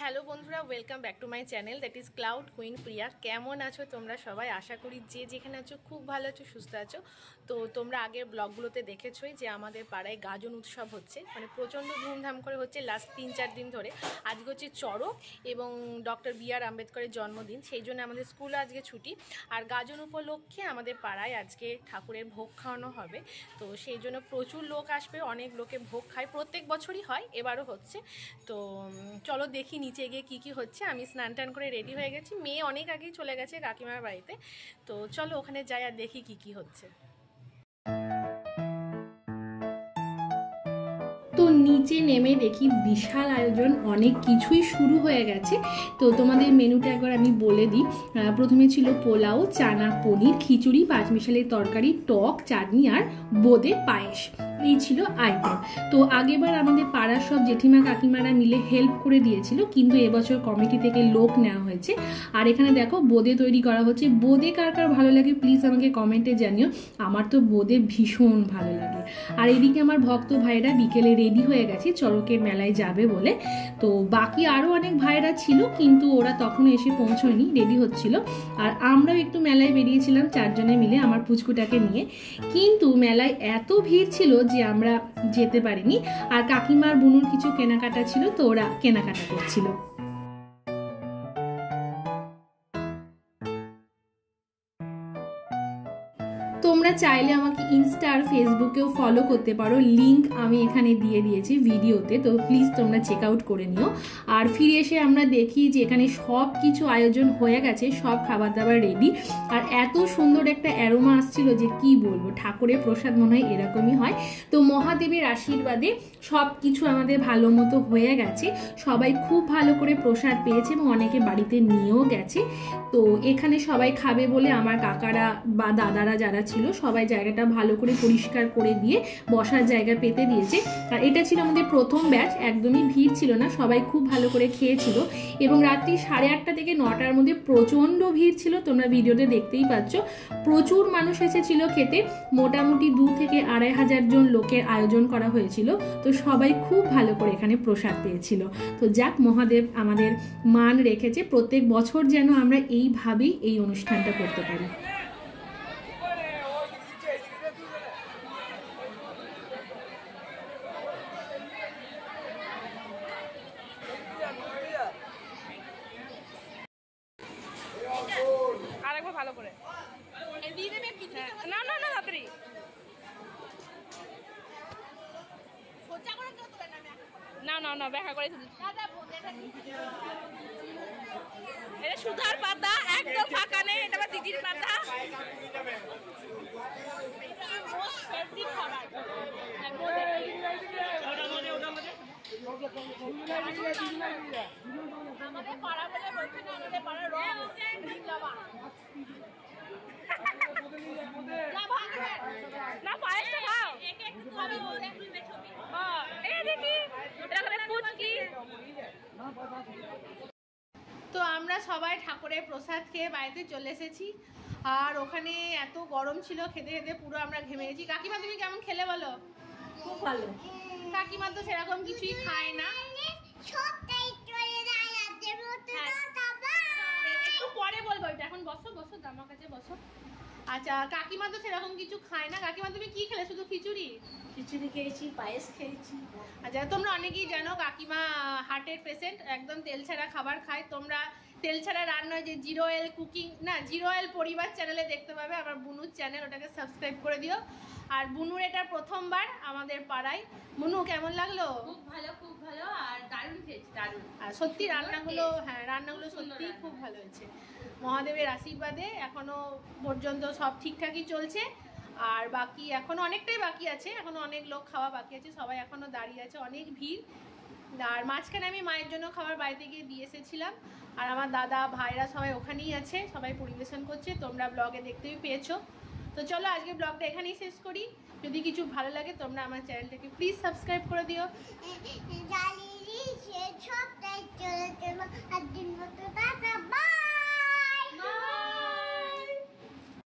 Hello বন্ধুরা, welcome back to my channel that is cloud queen Priya. কেমন আছো তোমরা সবাই? আশা করি যে যেখানে আছো খুব ভালো আছো, সুস্থ আছো। তো তোমরা আগের ব্লগগুলোতে দেখেছোই যে আমাদের পাড়ায় গাজন উৎসব হচ্ছে, মানে প্রচণ্ড ধুমধাম করে হচ্ছে লাস্ট 3-4 দিন ধরে। আজকে হচ্ছে চড়ক এবং ডক্টর বি.আর. আম্বেদকরের জন্মদিন, সেই জন্য আমাদের স্কুল আজকে ছুটি। আর গাজন উপলক্ষে আমাদের পাড়ায় আজকে ঠাকুরের ভোগ খাওয়ানো হবে। তো সেই জন্য প্রচুর লোক আসবে, অনেক লোকে ভোগ খায়, প্রত্যেক বছরই হয়, এবারও হচ্ছে। তো চলো দেখি নিচে গিয়ে কী কী হচ্ছে। আমি স্নান টান করে রেডি হয়ে গেছি, মেয়ে অনেক আগেই চলে গেছে কাকিমার বাড়িতে। তো চলো ওখানে যাই আর দেখি কী কী হচ্ছে। তো নিচে নেমে দেখি বিশাল আয়োজন, অনেক কিছুই শুরু হয়ে গেছে। তো তোমাদের মেনুটা একবার আমি বলে দিই। প্রথমে ছিল পোলাও, চানা পনির, খিচুড়ি, পাঁচমিশালি তরকারি, টক, চাটনি আর বোঁদে পায়েস, এই ছিল আইটেম। তো আগেবার আমাদের পাড়ার সব জেঠিমা কাকিমারা মিলে হেল্প করে দিয়েছিল, কিন্তু এবছর কমিটি থেকে লোক নেওয়া হয়েছে। আর এখানে দেখো বোঁদে তৈরি করা হচ্ছে। বোঁদে কার কার ভালো লাগে প্লিজ আমাকে কমেন্টে জানিও। আমার তো বোঁদে ভীষণ ভালো লাগে। আর এদিকে আমার ভক্ত ভাইরা বিকেলে রেডি হয়ে গেছে চড়কের মেলায় যাবে বলে। তো বাকি আরও অনেক ভাইরা ছিল, কিন্তু ওরা তখনও এসে পৌঁছয়নি, রেডি হচ্ছিল। আর আমরাও একটু মেলায় বেরিয়েছিলাম 4 জনে মিলে আমার পুচকুটাকে নিয়ে। কিন্তু মেলায় এত ভিড় ছিল যে আমরা যেতে পারিনি। আর কাকিমার বুনুর কিছু কেনাকাটা ছিল, তো ওরা কেনাকাটা করছিল। তোমরা চাইলে আমাকে ইনস্টা আর ফেসবুকেও ফলো করতে পারো, লিংক আমি এখানে দিয়ে দিয়েছি ভিডিওতে, তো প্লিজ তোমরা চেক আউট করে নিও। আর ফিরে এসে আমরা দেখি যে এখানে সব কিছু আয়োজন হয়ে গেছে, সব খাবার দাবার রেডি। আর এত সুন্দর একটা অ্যারোমা আসছিল যে কি বলবো, ঠাকুরের প্রসাদ মনে হয় এরকমই হয়। তো মহাদেবের আশীর্বাদে সব কিছু আমাদের ভালো মতো হয়ে গেছে, সবাই খুব ভালো করে প্রসাদ পেয়েছে এবং অনেকে বাড়িতে নিয়েও গেছে। তো এখানে সবাই খাবে বলে আমার কাকারা বা দাদারা যারা ছিল সবাই জায়গাটা ভালো করে পরিষ্কার করে দিয়ে বসার জায়গা পেতে দিয়েছে। আর এটা ছিল আমাদের প্রথম ব্যাচ, একদমই ভিড় ছিল না, সবাই খুব ভালো করে খেয়েছিল। এবং রাত্রি 8:30 থেকে 9টার মধ্যে প্রচণ্ড ভিড় ছিল, তোমরা ভিডিওতে দেখতেই পাচ্ছ। প্রচুর মানুষ এসেছিল খেতে, মোটামুটি 2 থেকে 2,500 জন লোকের আয়োজন করা হয়েছিল। তো সবাই খুব ভালো করে এখানে প্রসাদ পেয়েছিল। তো যাক, মহাদেব আমাদের মান রেখেছে, প্রত্যেক বছর যেন আমরা এইভাবেই এই অনুষ্ঠানটা করতে পারি। আরেকবার ভালো করে না না না তাড়াতাড়ি না না না ব্যাখ্যা করে এটা সুধার পাতা, একদম ফাঁকা নেই, এটা আবার দিদির পাতা। আমাদের পাড়া বলে বলছে না, আমাদের পাড়া রং না পায়েসটা খাও। তো আমরা সবাই ঠাকুরের প্রসাদ খেয়ে বাড়িতে চলে এসেছি। আর ওখানে এত গরম ছিল, খেতে খেতে পুরো আমরা ঘেমে গেছি। কাকিমা তুমি কেমন খেলে বলো? খুব ভালো। কাকিমা তো সেরকম কিছুই খায় না, একটু পরে বলবো, এখন বসো বসো, আমার কাছে বসো। আচ্ছা, কাকিমা তো সেরকম কিছু খায় না। কাকিমা তুমি কি খেলে? শুধু খিচুড়ি? খিচুড়ি খেয়েছি, পায়েস খেয়েছি। আচ্ছা, তোমরা অনেকেই জানো কাকিমা হার্টের পেশেন্ট, একদম তেল ছাড়া খাবার খায়। তোমরা তেল ছাড়া রান্না যে জিরো অয়েল কুকিং না, জিরো অয়েল পরিবার চ্যানেলে দেখতে পাবে, আমার বুনুর চ্যানেল, ওটাকে সাবস্ক্রাইব করে দিও। আর বুনুর এটা প্রথমবার আমাদের পাড়ায়। বুনু কেমন লাগলো? খুব ভালো, খুব ভালো। আর দারুণ খেয়েছি, দারুণ। আর সত্যি রান্নাগুলো, হ্যাঁ রান্নাগুলো সত্যি খুব ভালো হয়েছে। মহাদেবের আশীর্বাদে এখনো পর্যন্ত সব ঠিকঠাকই চলছে। আর বাকি এখনো অনেকটাই বাকি আছে, এখনো অনেক লোক খাওয়া বাকি আছে, সবাই এখনো দাঁড়িয়ে আছে, অনেক ভিড়। আর মাঝখানে আমি মায়ের জন্য খাবার বাড়িতে গিয়ে দিয়ে এসেছিলাম। আর আমার দাদা ভাইরা সবাই ওখানেই আছে, সবাই পরিবেশন করছে, তোমরা ব্লগে দেখতেই পেয়েছো। তো চলো আজকে ব্লগটা এখানেই শেষ করি। যদি কিছু ভালো লাগে তোমরা আমার চ্যানেলটাকে প্লিজ সাবস্ক্রাইব করে দিও।